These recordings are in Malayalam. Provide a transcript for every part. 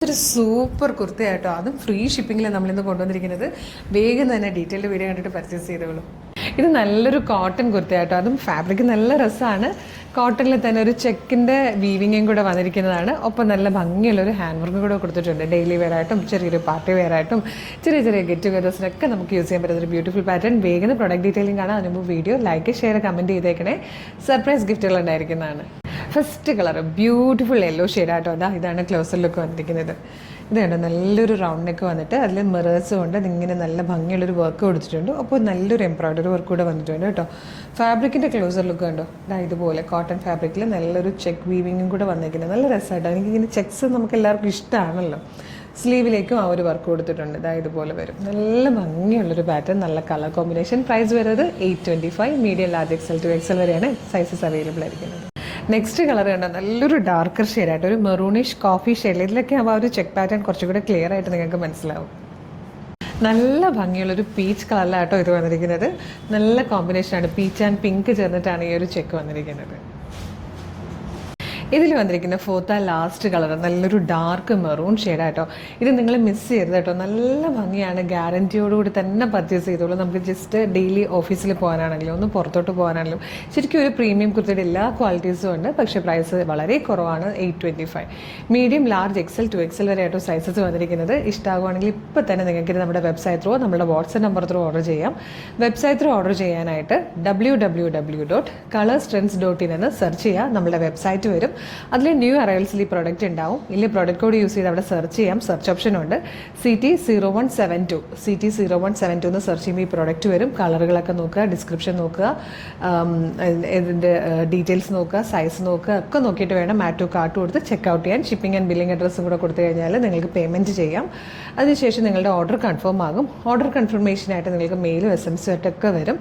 ഒരു സൂപ്പർ കുർത്തയായിട്ടോ, അതും ഫ്രീ ഷിപ്പിങ്ങിലാണ് നമ്മളിന്ന് കൊണ്ടുവന്നിരിക്കുന്നത്. വേഗം തന്നെ ഡീറ്റെയിൽഡ് വീഡിയോ കണ്ടിട്ട് പർച്ചേസ് ചെയ്തോളൂ. ഇത് നല്ലൊരു കോട്ടൺ കുർത്തയായിട്ടോ, അതും ഫാബ്രിക് നല്ല രസമാണ്. കോട്ടണിൽ തന്നെ ഒരു ചെക്കിൻ്റെ വീവിങ്ങും കൂടെ വന്നിരിക്കുന്നതാണ്. ഒപ്പം നല്ല ഭംഗിയുള്ളൊരു ഹാൻഡ് വർക്കും കൂടെ കൊടുത്തിട്ടുണ്ട്. ഡെയിലി വെയർ ആയിട്ടും ചെറിയൊരു പാർട്ടി വെയർ ആയിട്ടും ചെറിയ ചെറിയ ഗെറ്റ് ടുഗദേഴ്സിനൊക്കെ നമുക്ക് യൂസ് ചെയ്യാൻ പറ്റുന്ന ഒരു ബ്യൂട്ടിഫുൾ പാറ്റേൺ. വേഗം പ്രൊഡക്റ്റ് ഡീറ്റെയിലിംഗ് കാണാൻ അതിന് മുമ്പ് വീഡിയോ ലൈക്ക് ഷെയർ കമൻറ്റ് ചെയ്തേക്കണേ. സർപ്രൈസ് ഗിഫ്റ്റുകൾ ഉണ്ടായിരിക്കുന്നതാണ്. ഫസ്റ്റ് കളർ ബ്യൂട്ടിഫുൾ യെല്ലോ ഷെയ്ഡായിട്ടോ. ഇതാണ് ക്ലോസർ ലുക്ക് വന്നിരിക്കുന്നത്. ഇത് കണ്ടോ, നല്ലൊരു റൗണ്ട് നെക്ക് വന്നിട്ട് അതിൽ മിറേഴ്സ് കൊണ്ട് അതിങ്ങനെ നല്ല ഭംഗിയുള്ളൊരു വർക്ക് കൊടുത്തിട്ടുണ്ട്. അപ്പോൾ നല്ലൊരു എംബ്രോയ്ഡറി വർക്ക് കൂടെ വന്നിട്ടുണ്ട് കേട്ടോ. ഫാബ്രിക്കിൻ്റെ ക്ലോസർ ലുക്ക് കണ്ടോ, ഇതുപോലെ കോട്ടൺ ഫാബ്രിക്കിൽ നല്ലൊരു ചെക്ക് വീവിങ്ങും കൂടെ വന്നിരിക്കുന്നത്. നല്ല രസമായിട്ടോ. എനിക്കിങ്ങനെ ചെക്സ് നമുക്ക് എല്ലാവർക്കും ഇഷ്ടമാണല്ലോ. സ്ലീവിലേക്കും ആ ഒരു വർക്ക് കൊടുത്തിട്ടുണ്ട്. ഇതുപോലെ വരും. നല്ല ഭംഗിയുള്ളൊരു പാറ്റേൺ, നല്ല കളർ കോമ്പിനേഷൻ. പ്രൈസ് വരുന്നത് 825. Medium large XL to XL വരെയാണ് സൈസസ് അവൈലബിൾ ആയിരിക്കുന്നത്. നെക്സ്റ്റ് കളർ കണ്ടോ, നല്ലൊരു ഡാർക്കർ ഷെയ്ഡായിട്ട് ഒരു മെറൂണിഷ് കോഫി ഷെയ്ഡ്. ഇതിലൊക്കെ ആകുമ്പോൾ ആ ഒരു ചെക്ക് പാറ്റേൺ കുറച്ചുകൂടെ ക്ലിയർ ആയിട്ട് നിങ്ങൾക്ക് മനസ്സിലാവും. നല്ല ഭംഗിയുള്ളൊരു പീച്ച് കളറിലാട്ടോ ഇത് വന്നിരിക്കുന്നത്. നല്ല കോമ്പിനേഷനാണ്. പീച്ച് ആൻഡ് പിങ്ക് ചേർന്നിട്ടാണ് ഈ ഒരു ചെക്ക് വന്നിരിക്കുന്നത്. ഇതിൽ വന്നിരിക്കുന്ന ഫോർത്ത് ആൻഡ് ലാസ്റ്റ് കളർ നല്ലൊരു ഡാർക്ക് മെറൂൺ ഷെയ്ഡായിട്ടോ. ഇത് നിങ്ങൾ മിസ് ചെയ്യരുത് കേട്ടോ. നല്ല ഭംഗിയാണ്. ഗ്യാരൻറ്റിയോടുകൂടി തന്നെ പർച്ചേസ് ചെയ്തോളൂ. നമുക്ക് ജസ്റ്റ് ഡെയിലി ഓഫീസിൽ പോകാനാണെങ്കിലും ഒന്ന് പുറത്തോട്ട് പോകാനാണെങ്കിലും ശരിക്കും ഒരു പ്രീമിയം കുർത്തിയുടെ എല്ലാ ക്വാളിറ്റീസും ഉണ്ട്. പക്ഷേ പ്രൈസ് വളരെ കുറവാണ്. 825. Medium large XL to XL വരെ ആയിട്ടോ സൈസസ് വന്നിരിക്കുന്നത്. ഇഷ്ടമാകുവാണെങ്കിൽ ഇപ്പോൾ തന്നെ നിങ്ങൾക്ക് ഇത് നമ്മുടെ വെബ്സൈറ്റ് ത്രൂ, നമ്മുടെ വാട്സ്ആപ്പ് നമ്പർ ത്രൂ ഓർഡർ ചെയ്യാം. വെബ്സൈറ്റ് ത്രൂ ഓർഡർ ചെയ്യാനായിട്ട് www.colorstrends.in എന്ന് സെർച്ച് ചെയ്യുക. നമ്മുടെ വെബ്സൈറ്റ് വരും. അതിൽ ന്യൂ അറൈവൽസിൽ ഈ പ്രോഡക്റ്റ് ഉണ്ടാവും. ഇല്ല പ്രോഡക്റ്റ് കോഡ് യൂസ് ചെയ്ത് അവിടെ സെർച്ച് ചെയ്യാം. സെർച്ച് ഓപ്ഷൻ ഉണ്ട്. CT0172 എന്ന് സെർച്ച് ചെയ്യുമ്പോൾ ഈ പ്രോഡക്റ്റ് വരും. കളറുകളൊക്കെ നോക്കുക, ഡിസ്ക്രിപ്ഷൻ നോക്കുക, ഇതിൻ്റെ ഡീറ്റെയിൽസ് നോക്കുക, സൈസ് നോക്കുക, ഒക്കെ നോക്കിയിട്ട് വേണം ആഡ് ടു കാർട്ട് കൊടുത്ത് ചെക്ക് ഔട്ട് ചെയ്യാൻ. ഷിപ്പിംഗ് ആൻഡ് ബില്ലിംഗ് അഡ്രസ്സും കൂടെ കൊടുത്തു കഴിഞ്ഞാൽ നിങ്ങൾക്ക് പേയ്മെൻറ്റ് ചെയ്യാം. അതിനുശേഷം നിങ്ങളുടെ ഓർഡർ കൺഫേം ആകും. ഓർഡർ കൺഫർമേഷനായിട്ട് നിങ്ങൾക്ക് മെയിലും SMS ഒക്കെ വരും.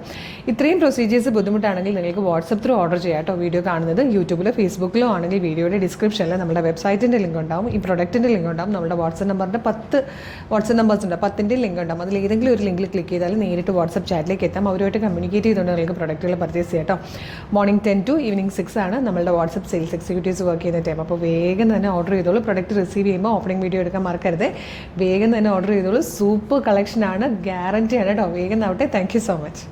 ഇത്രയും പ്രൊസീജിയേഴ്സ് ബുദ്ധിമുട്ടാണെങ്കിൽ നിങ്ങൾക്ക് വാട്സപ്പ് ത്രൂ ഓർഡർ ചെയ്യാം കേട്ടോ. വീഡിയോ കാണുന്നത് യൂട്യൂബിലോ ഫേസ്ബുക്കിലോ ആണെങ്കിൽ വീഡിയോയുടെ ഡിസ്ക്രിപ്ഷനിൽ നമ്മുടെ വെബ്സൈറ്റിൻ്റെ ലിങ്ക് ഉണ്ടാവും, ഈ പ്രൊഡക്റ്റിൻ്റെ ലിങ്ക് ഉണ്ടാവും, നമ്മുടെ വാട്സപ്പ് നമ്പറിൻ്റെ 10 വാട്സപ്പ് നമ്പേഴ്സ് ഉണ്ട്. 10ൻ്റെ ലിങ്ക് ഉണ്ടാവും. അതിൽ ഏതെങ്കിലും ഒരു ലിങ്കിൽ ക്ലിക്ക് ചെയ്താൽ നേരിട്ട് വാട്സപ്പ് ചാറ്റിലേക്ക് എത്താം. അവരുമായിട്ട് കമ്മ്യൂണിക്കേറ്റ് ചെയ്തുകൊണ്ട് നിങ്ങൾക്ക് പ്രൊഡക്റ്റുകൾ പർച്ചേസ് ചെയ്യാം കേട്ടോ. മോർണിംഗ് 10 to ഈവനിങ് 6 ആണ് നമ്മളുടെ വാട്സപ്പ് സെയിൽസ് എക്സിക്യൂട്ടീവ്സ് വർക്ക് ചെയ്യുന്ന ടൈം. അപ്പോൾ വേഗം തന്നെ ഓർഡർ ചെയ്തോളൂ. പ്രൊഡക്റ്റ് റിസീവ് ചെയ്യുമ്പോൾ ഓപ്പണിംഗ് വീഡിയോ എടുക്കാൻ മറക്കരുത്. വേഗം തന്നെ ഓർഡർ ചെയ്തോളൂ. സൂപ്പർ കളക്ഷനാണ്, ഗ്യാരൻറ്റി ആണ് കേട്ടോ. വേഗം ആവട്ടെ. Thank you so much.